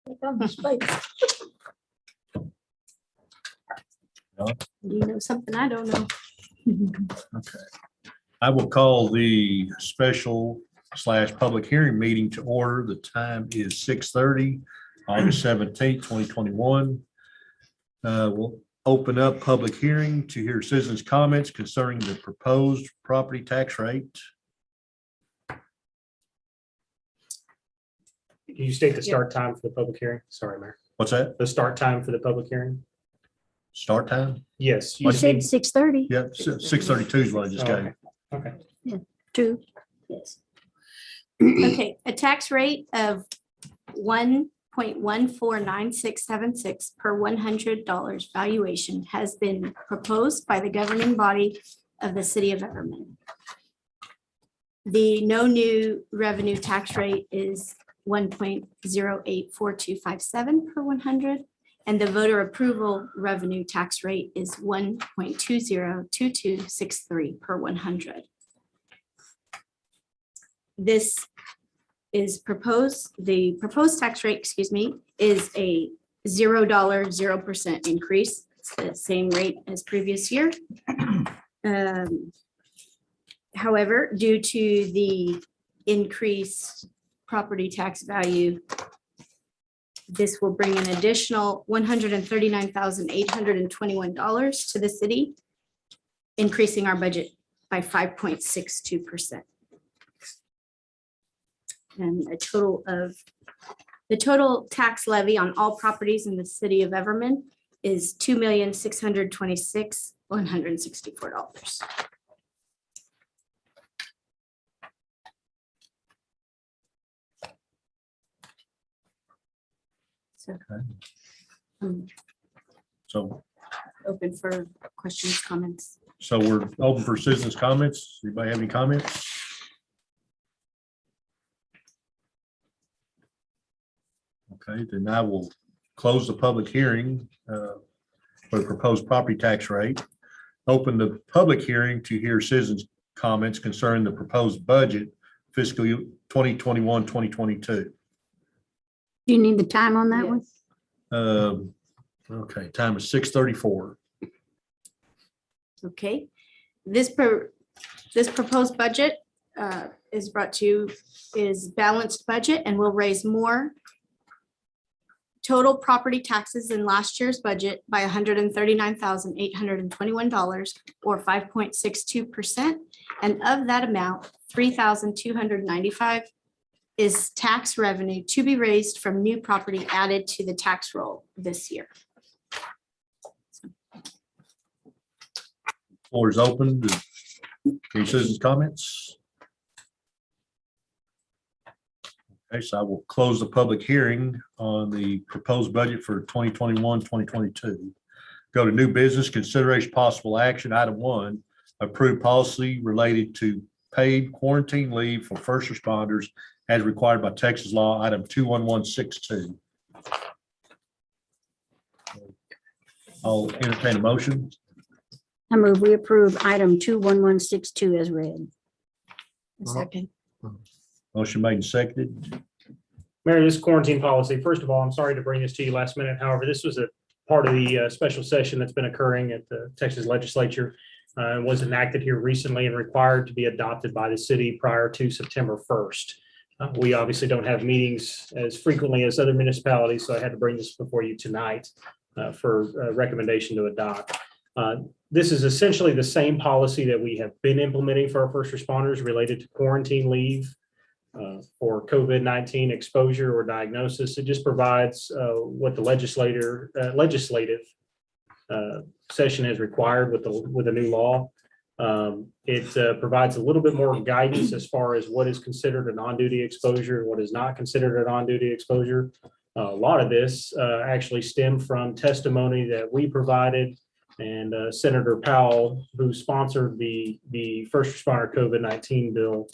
You know something I don't know. Okay. I will call the special / public hearing meeting to order. The time is 6:30, August 17th, 2021. We'll open up public hearing to hear citizens' comments concerning the proposed property tax rate. Can you state the start time for the public hearing? Sorry, Mayor. What's that? The start time for the public hearing? Start time? Yes. You said 6:30. Yep, 6:32 is what I just gave. Okay. 2. Yes. Okay, a tax rate of 1.149676 per $100 valuation has been proposed by the governing body of the city of Everman. The no new revenue tax rate is 1.084257 per 100, and the voter approval revenue tax rate is 1.202263 per 100. This is proposed, the proposed tax rate, is a $0, 0% increase. It's the same rate as previous year. However, due to the increased property tax value, this will bring an additional $139,821 to the city, increasing our budget by 5.62%. And the total tax levy on all properties in the city of Everman is $2,626,164. So So, open for questions, comments. so we're open for citizens' comments. Anybody have any comments? Okay, then I will close the public hearing for the proposed property tax rate. Open the public hearing to hear citizens' comments concerning the proposed budget fiscal year 2021, 2022. Do you need the time on that one? Okay, time is 6:34. Okay, this proposed budget is brought to you is balanced budget and will raise more total property taxes in last year's budget by $139,821 or 5.62%. And of that amount, $3,295 is tax revenue to be raised from new property added to the tax roll this year. Floor is open. Any citizens' comments? Okay, so I will close the public hearing on the proposed budget for 2021, 2022. Go to new business, consideration possible action. Item 1, approve policy related to paid quarantine leave for first responders as required by Texas law, item 21162. I'll entertain a motion. I move we approve item 21162 as read. Second. Motion made and seconded. Mayor, this quarantine policy, first of all, I'm sorry to bring this to you last minute. However, this was a part of the special session that's been occurring at the Texas legislature. It was enacted here recently and required to be adopted by the city prior to September 1st. We obviously don't have meetings as frequently as other municipalities, so I had to bring this before you tonight for recommendation to adopt. This is essentially the same policy that we have been implementing for our first responders related to quarantine leave for COVID-19 exposure or diagnosis. It just provides what the legislative session has required with the new law. It provides a little bit more guidance as far as what is considered an on-duty exposure and what is not considered an on-duty exposure. A lot of this actually stemmed from testimony that we provided, and Senator Powell, who sponsored the first responder COVID-19 bill,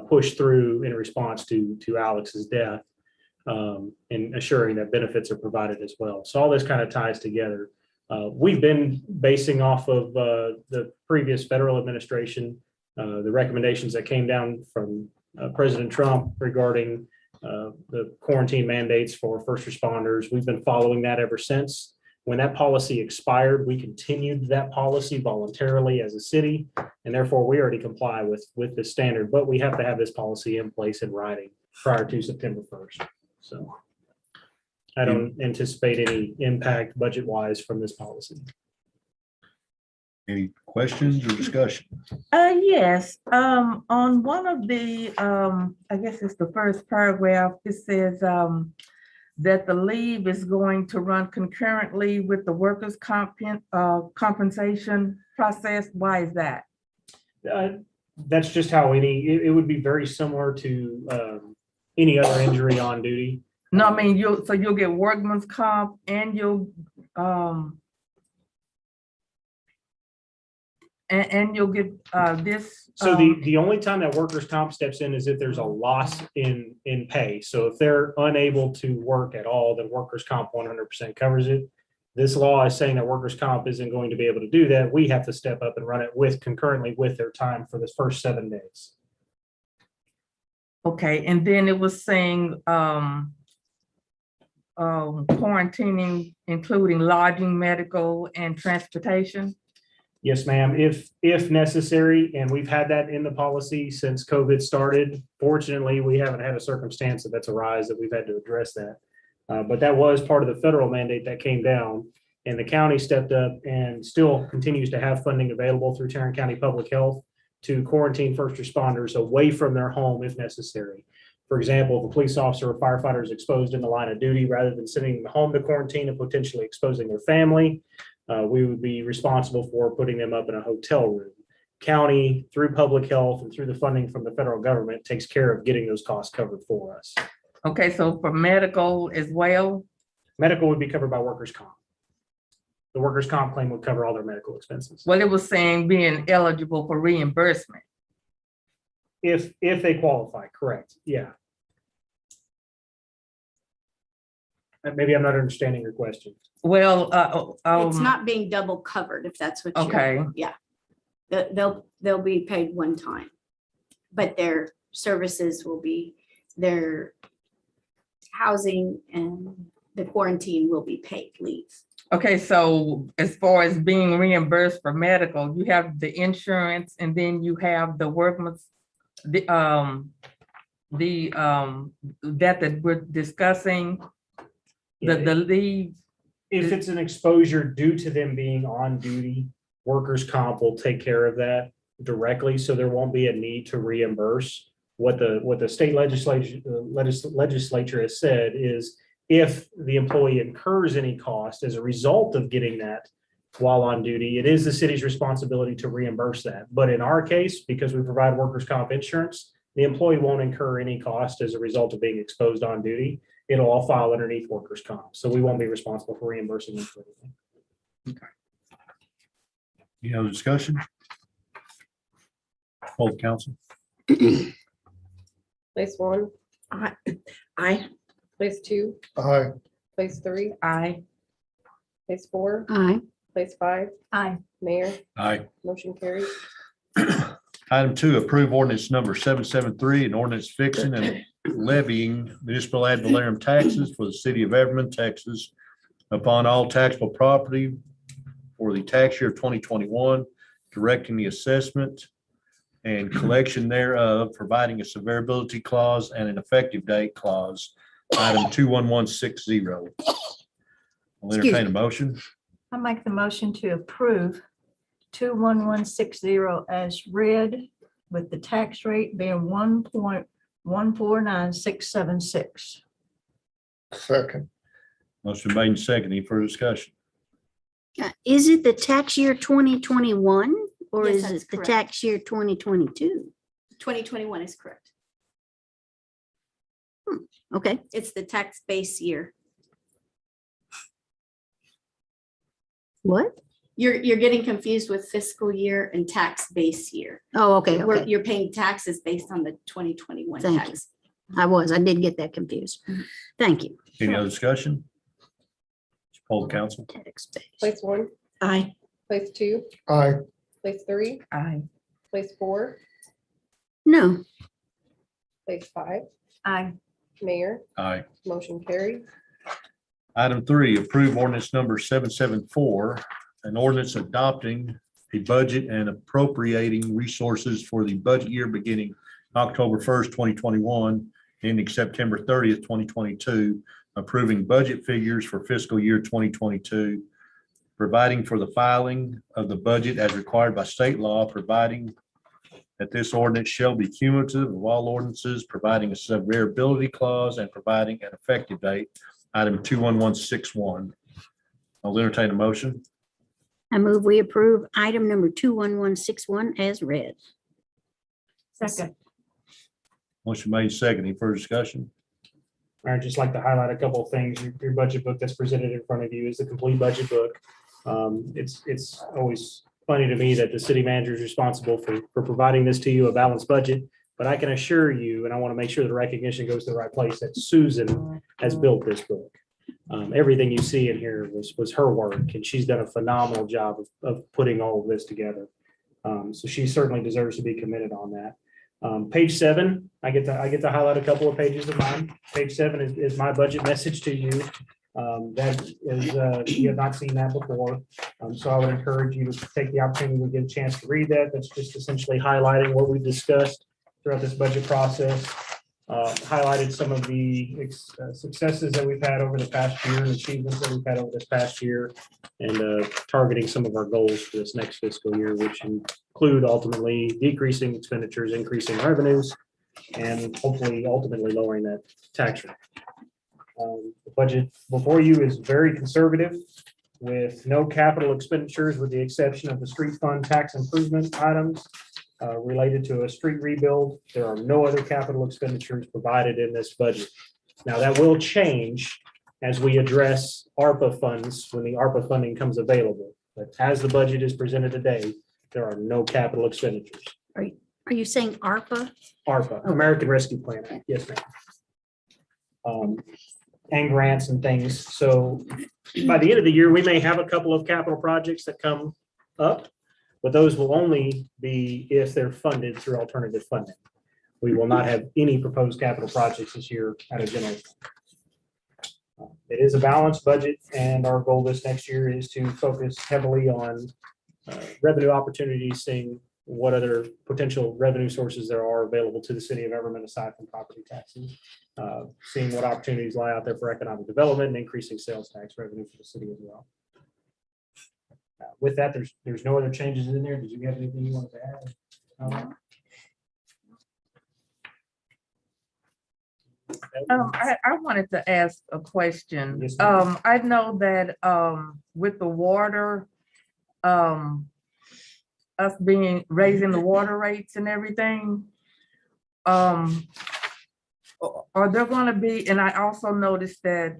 pushed through in response to Alex's death, and assuring that benefits are provided as well. So all this kind of ties together. We've been basing off of the previous federal administration, the recommendations that came down from President Trump regarding the quarantine mandates for first responders. We've been following that ever since. When that policy expired, we continued that policy voluntarily as a city, and therefore we already comply with the standard, but we have to have this policy in place in writing prior to September 1st. So I don't anticipate any impact budget-wise from this policy. Any questions or discussion? Yes, on one of the, I guess it's the first paragraph, it says, that the leave is going to run concurrently with the workers' compensation process. Why is that? That's just how it would be very similar to any other injury on duty. No, I mean, you'll get workman's comp and you'll get this. So the only time that workers' comp steps in is if there's a loss in pay. So if they're unable to work at all, then workers' comp 100% covers it. This law is saying that workers' comp isn't going to be able to do that. We have to step up and run it concurrently with their time for the first 7 days. Okay, and then it was saying quarantining, including lodging, medical, and transportation. Yes, ma'am, if necessary, and we've had that in the policy since COVID started. Fortunately, we haven't had a circumstance that's arise that we've had to address that. But that was part of the federal mandate that came down, and the county stepped up and still continues to have funding available through Tarrant County Public Health to quarantine first responders away from their home if necessary. For example, if a police officer or firefighter is exposed in the line of duty, rather than sending them home to quarantine and potentially exposing their family, we would be responsible for putting them up in a hotel room. County, through public health and through the funding from the federal government, takes care of getting those costs covered for us. Okay, so for medical as well? Medical would be covered by workers' comp. The workers' comp claim would cover all their medical expenses. Well, it was saying being eligible for reimbursement. If they qualify, correct, yeah. Maybe I'm not understanding your question. Well, It's not being double covered, if that's what you're. Okay. Yeah. They'll be paid one time, but their services will be, their housing and the quarantine will be paid leave. okay, so as far as being reimbursed for medical, you have the insurance and then you have the workman's, that we're discussing, the leave. If it's an exposure due to them being on duty, workers' comp will take care of that directly, so there won't be a need to reimburse. What the state legislature has said is if the employee incurs any cost as a result of getting that while on duty, it is the city's responsibility to reimburse that. But in our case, because we provide workers' comp insurance, the employee won't incur any cost as a result of being exposed on duty. It'll all file underneath workers' comp. So we won't be responsible for reimbursing them for anything. Any other discussion? Hold the council. Place 1, Aye. place 2, Aye. place 3, Aye. place 4, Aye. place 5, Aye. Mayor, Aye. motion carries. Item 2, approve ordinance number 773, an ordinance fixing and levying municipal ad valorem taxes for the city of Everman, Texas, upon all taxable property for the tax year 2021, directing the assessment and collection thereof, providing a severability clause and an effective date clause. Item 21160. I'll entertain a motion. I make the motion to approve 21160 as read, with the tax rate being 1.149676. Second. Motion made and seconded. Any further discussion? Is it the tax year 2021 or Yes, is that's it the correct. tax year 2022? 2021 is correct. Okay, It's the tax base year. what? You're getting confused with fiscal year and tax base year. Oh, okay, Where okay. you're paying taxes based on the 2021 Thank you. tax. I did get that confused. Thank you. Any other discussion? Hold the council. Tax base. Place 1, Aye. place 2, Aye. place 3, Aye. place 4, No, place 5, Aye. Mayor, Aye. motion carried. Item 3, approve ordinance number 774, an ordinance adopting a budget and appropriating resources for the budget year beginning October 1st, 2021, ending September 30th, 2022, approving budget figures for fiscal year 2022, providing for the filing of the budget as required by state law, providing that this ordinance shall be cumulative of all ordinances, providing a severability clause, and providing an effective date. Item 21161. I'll entertain a motion. I move we approve item number 21161 as read. Second. Motion made second. Any further discussion? I'd just like to highlight a couple of things. Your budget book that's presented in front of you is the complete budget book. It's always funny to me that the city manager is responsible for providing this to you, a balanced budget. But I can assure you, and I want to make sure the recognition goes to the right place, that Susan has built this book. Everything you see in here was her work, and she's done a phenomenal job of putting all of this together. So she certainly deserves to be commended on that. Page 7, I get to highlight a couple of pages of mine. Page 7 is my budget message to you. That is, you have not seen that before. So I would encourage you to take the opportunity to get a chance to read that. That's just essentially highlighting what we discussed throughout this budget process. Highlighted some of the successes that we've had over the past year and achievements that we've had over this past year, and targeting some of our goals for this next fiscal year, which include ultimately decreasing expenditures, increasing revenues, and hopefully ultimately lowering that tax rate. The budget before you is very conservative, with no capital expenditures with the exception of the street fund tax improvement items related to a street rebuild. There are no other capital expenditures provided in this budget. Now, that will change as we address ARPA funds when the ARPA funding comes available. But as the budget is presented today, there are no capital expenditures. Are you saying ARPA? ARPA, American Rescue Plan Act, yes, ma'am. And grants and things. So by the end of the year, we may have a couple of capital projects that come up, but those will only be if they're funded through alternative funding. We will not have any proposed capital projects this year out of general fund. It is a balanced budget, and our goal this next year is to focus heavily on revenue opportunities, seeing what other potential revenue sources there are available to the city of Everman aside from property taxes, seeing what opportunities lie out there for economic development and increasing sales tax revenue for the city as well. With that, there's no other changes in there. Did you have anything you wanted to add? I wanted to ask a question. Yes, ma'am. I know that with the water, us raising the water rates and everything, are there going to be, and I also noticed that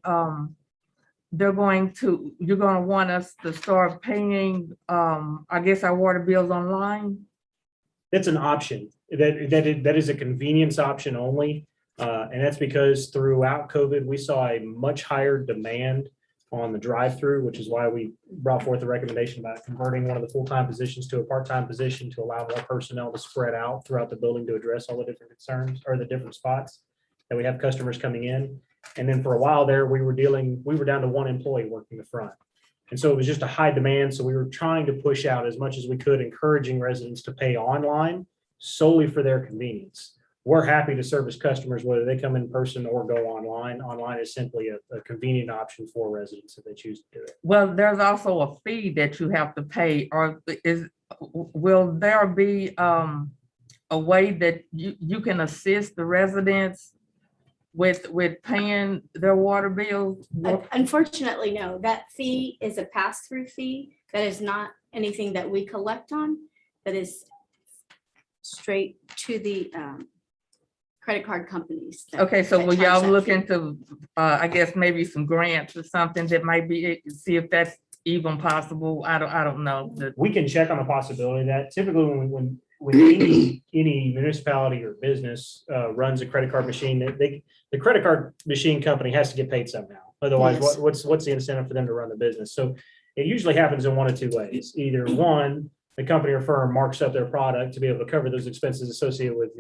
you're going to want us to start paying, I guess, our water bills online. It's an option. That is a convenience option only. And that's because throughout COVID, we saw a much higher demand on the drive-through, which is why we brought forth a recommendation about converting one of the full-time positions to a part-time position to allow more personnel to spread out throughout the building to address all the different concerns or the different spots that we have customers coming in. And then for a while there, we were down to one employee working the front. And so it was just a high demand. So we were trying to push out as much as we could, encouraging residents to pay online solely for their convenience. We're happy to service customers, whether they come in person or go online. Online is simply a convenient option for residents if they choose to do it. Well, there's also a fee that you have to pay, or will there be a way that you can assist the residents with paying their water bills? Unfortunately, no, that fee is a pass-through fee. That is not anything that we collect on. That is straight to the credit card companies. Okay, so that will charge y'all that look fee. into, I guess, maybe some grants or something that might be, see if that's even possible? I don't know. We can check on the possibility of that. Typically, when any municipality or business runs a credit card machine, the credit card machine company has to get paid somehow. Otherwise, Yes. what's the incentive for them to run the business? So it usually happens in one of two ways. Either one, the company or firm marks up their product to be able to cover those expenses associated with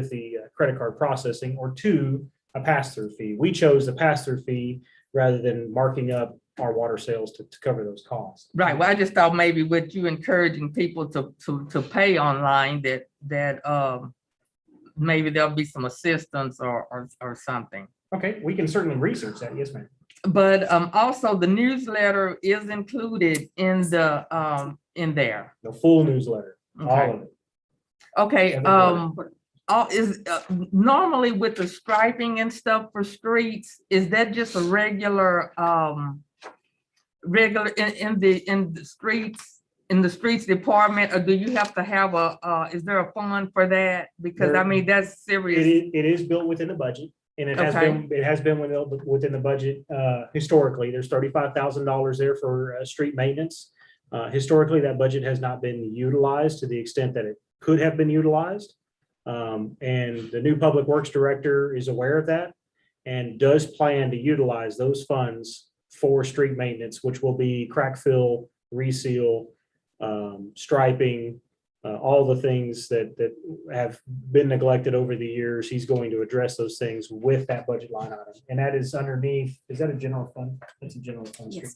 the credit card processing, or two, a pass-through fee. We chose the pass-through fee rather than marking up our water sales to cover those costs. Right, well, I just thought maybe with you encouraging people to pay online, maybe there'll be some assistance or something. Okay, we can certainly research that. Yes, ma'am. But also the newsletter is included in in there. The full newsletter, all Okay. of it. Okay, Every part. normally with the striping and stuff for streets, is that just a regular in the streets department, or do you have to have is there a fund for that? Because I mean, that's serious. It is built within the budget, and it has been within the budget historically. There's $35,000 there for street maintenance. Historically, that budget has not been utilized to the extent that it could have been utilized. And the new public works director is aware of that and does plan to utilize those funds for street maintenance, which will be crack fill, reseal, striping, all the things that have been neglected over the years. He's going to address those things with that budget line item. And that is underneath, is that a general fund? That's a general fund. Yes.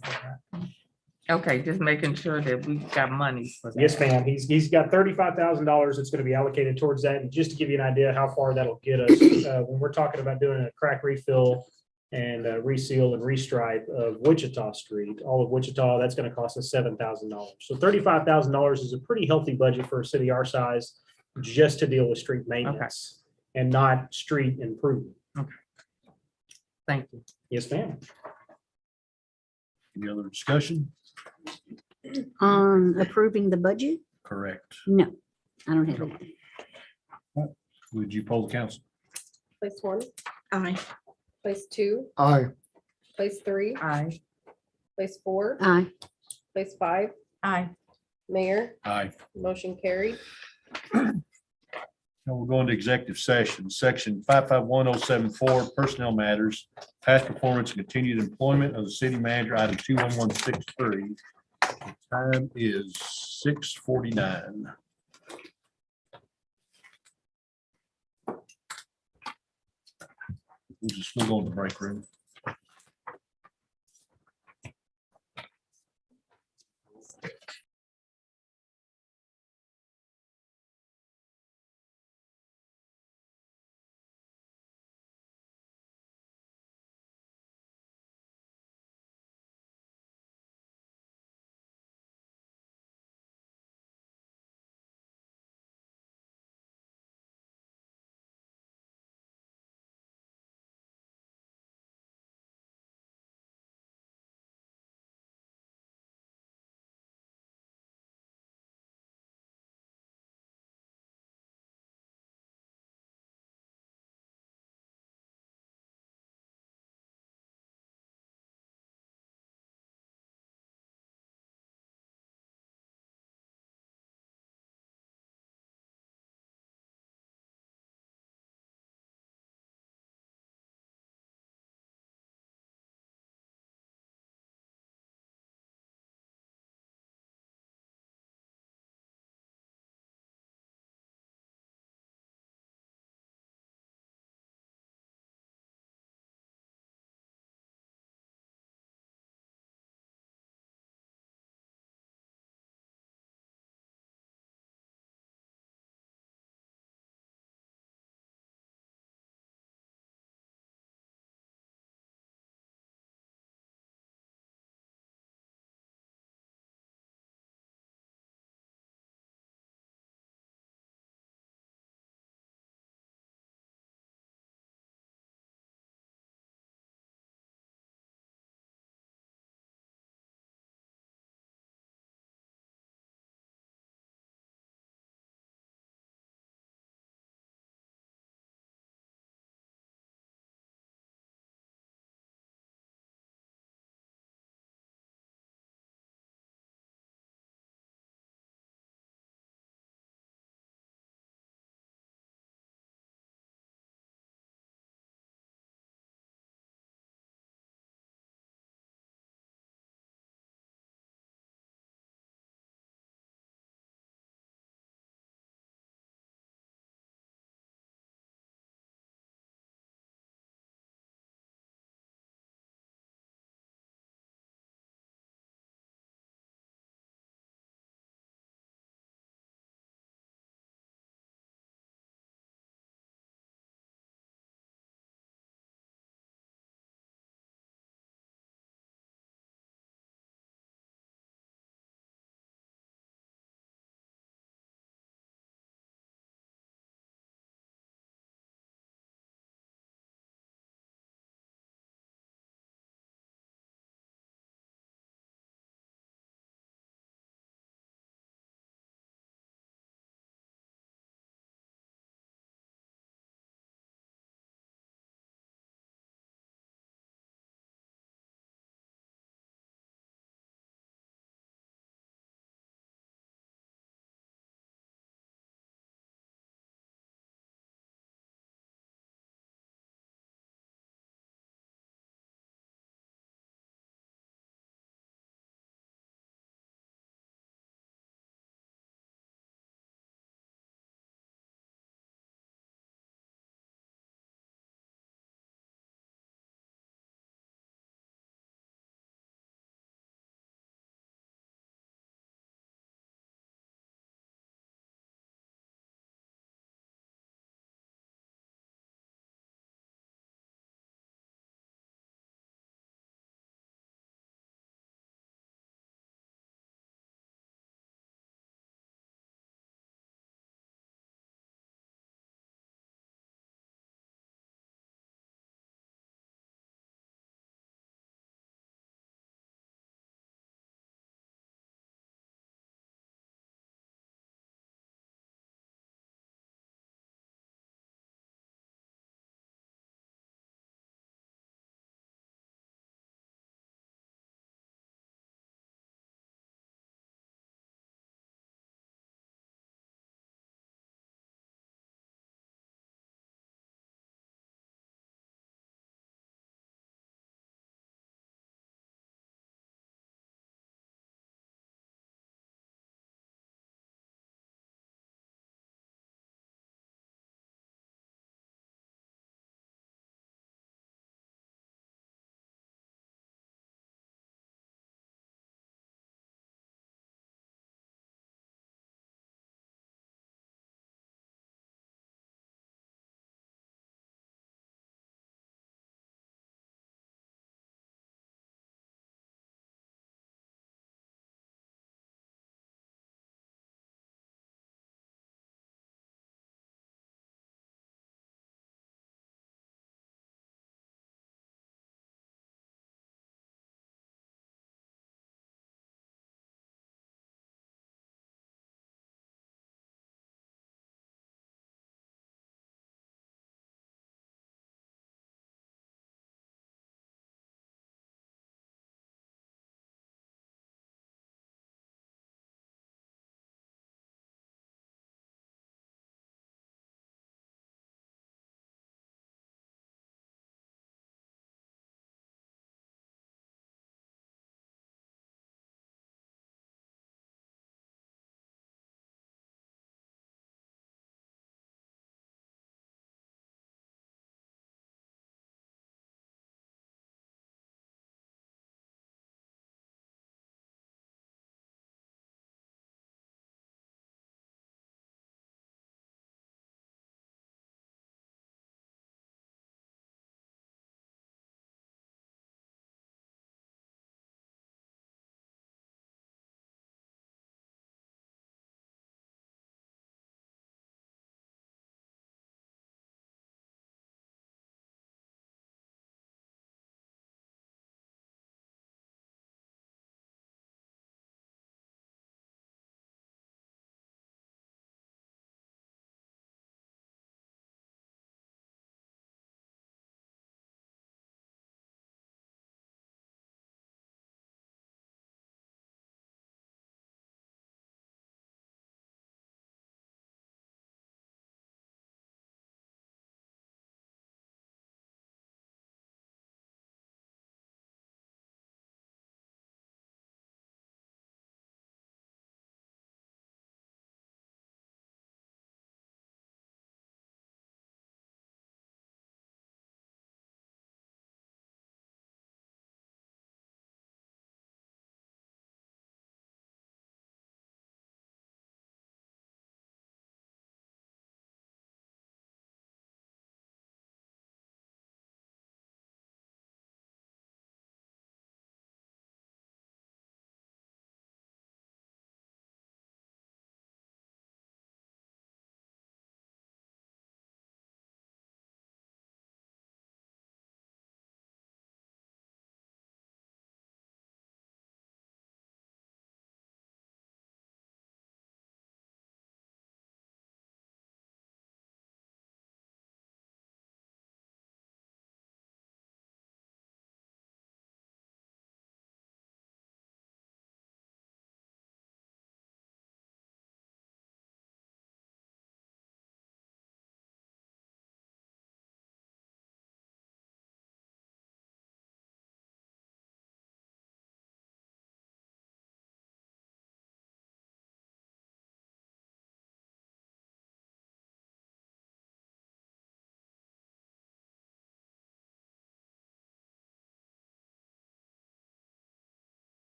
Okay, just making sure that we've got money for that. Yes, ma'am. He's got $35,000 that's going to be allocated towards that. And just to give you an idea how far that'll get us, when we're talking about doing a crack refill and reseal and restripe of Wichita Street, all of Wichita, that's going to cost us $7,000. So $35,000 is a pretty healthy budget for a city our size, just to deal with street maintenance and not street improvement. Thank you. Yes, ma'am. Any other discussion? On approving the budget? Correct. No, I don't have it. Would you poll the council? Place 1, Aye. place 2, Aye. place 3, Aye. place 4, Aye. place 5, Aye. Mayor, Aye. motion carried. Now we'll go into executive session, section 551074, personnel matters, past performance and continued employment of the city manager, item 21163. The time is 6:49. We'll go in the break room.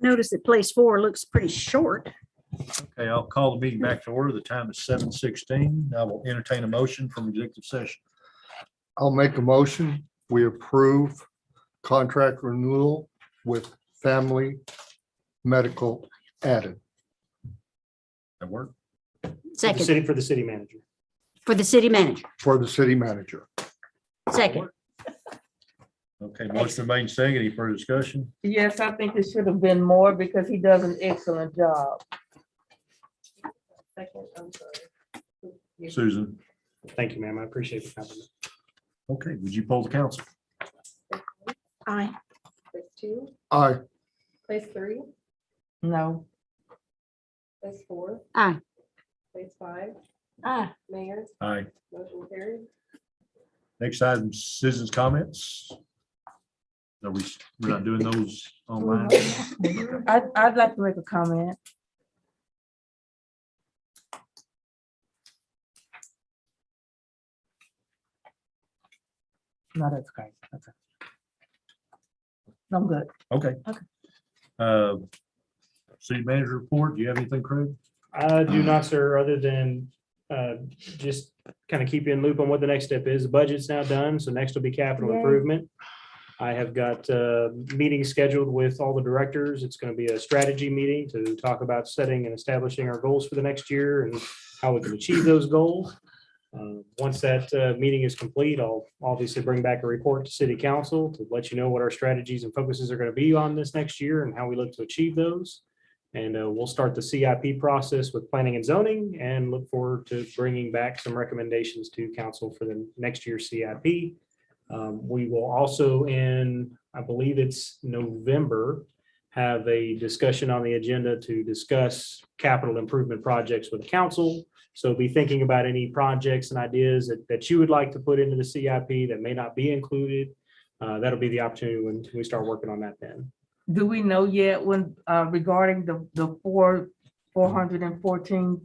Notice that place 4 looks pretty short. Okay, I'll call the meeting back to order. The time is 7:16. I will entertain a motion from executive session. I'll make a motion. We approve contract renewal with Family Medical added. That work? Second, For the city manager. for the city manager. For the city manager. Second, Okay, motion made second. Any further discussion? Yes, I think it should have been more because he does an excellent job. Second, I'm sorry. Susan? Thank you, ma'am. I appreciate the compliment. Okay, would you poll the council? aye. Place 2, Aye. place 3, No, place 4, Aye. place 5, Aye. Mayor, Aye. motion carried. Next item, citizens' comments. Are we're not doing those online? I'd like to make a comment. No, that's great. Okay. I'm good. Okay. Okay. Uh, City manager report, do you have anything, Craig? I do not, sir, other than just kind of keep you in loop on what the next step is. The budget's now done, so next will be capital Yay. improvement. I have got meetings scheduled with all the directors. It's going to be a strategy meeting to talk about setting and establishing our goals for the next year and how we can achieve those goals. Once that meeting is complete, I'll obviously bring back a report to city council to let you know what our strategies and focuses are going to be on this next year and how we look to achieve those. And we'll start the CIP process with planning and zoning and look forward to bringing back some recommendations to council for the next year's CIP. We will also I believe it's November, have a discussion on the agenda to discuss capital improvement projects with council. So be thinking about any projects and ideas that you would like to put into the CIP that may not be included. That'll be the opportunity when we start working on that then. Do we know yet when, regarding the 414,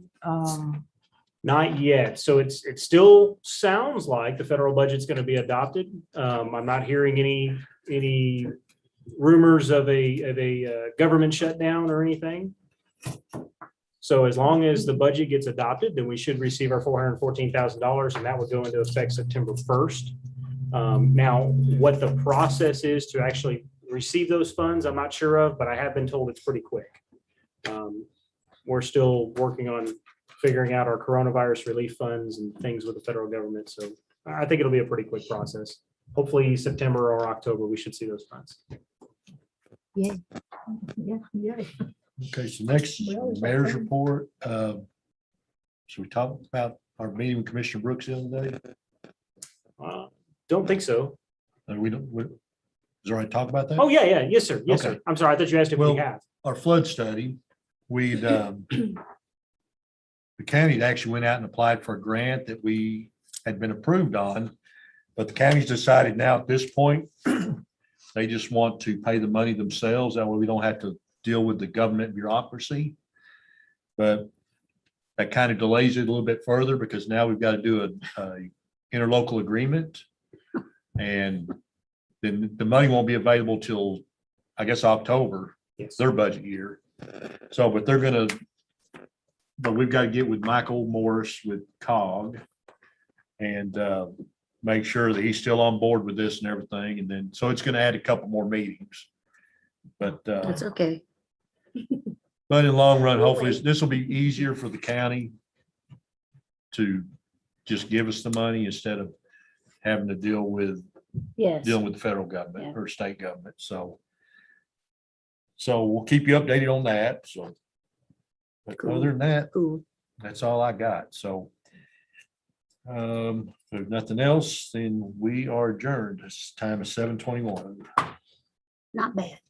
Not yet. So it still sounds like the federal budget's going to be adopted. I'm not hearing any rumors of a government shutdown or anything. So as long as the budget gets adopted, then we should receive our $414,000 and that would go into effect September 1st. Now, what the process is to actually receive those funds, I'm not sure of, but I have been told it's pretty quick. We're still working on figuring out our coronavirus relief funds and things with the federal government. So I think it'll be a pretty quick process. Hopefully September or October, we should see those funds. Yeah. Okay, so next, We always mayor's have fun. report. Should we talk about our meeting with Commissioner Brooks the other day? Don't think so. We don't, is there any talk about that? Oh, yeah. Yes, sir. Yes, sir. Okay. I'm sorry. I thought you asked if Well, we have. Our flood study, the county actually went out and applied for a grant that we had been approved on. But the county's decided now at this point, they just want to pay the money themselves. That way we don't have to deal with the government bureaucracy. But that kind of delays it a little bit further because now we've got to do a interlocal agreement. And then the money won't be available till, I guess, October, Yes. their budget year. So, but we've got to get with Michael Morris with COG and make sure that he's still on board with this and everything. And then, so it's going to add a couple more meetings. But That's okay. but in the long run, hopefully this will be easier for the county to just give us the money instead of having to dealing with Yes. the federal government or state government. So we'll keep you updated on that. So but Cool. other than that, Cool. that's all I got. So if there's nothing else, then we are adjourned. This time is 7:21. Not bad.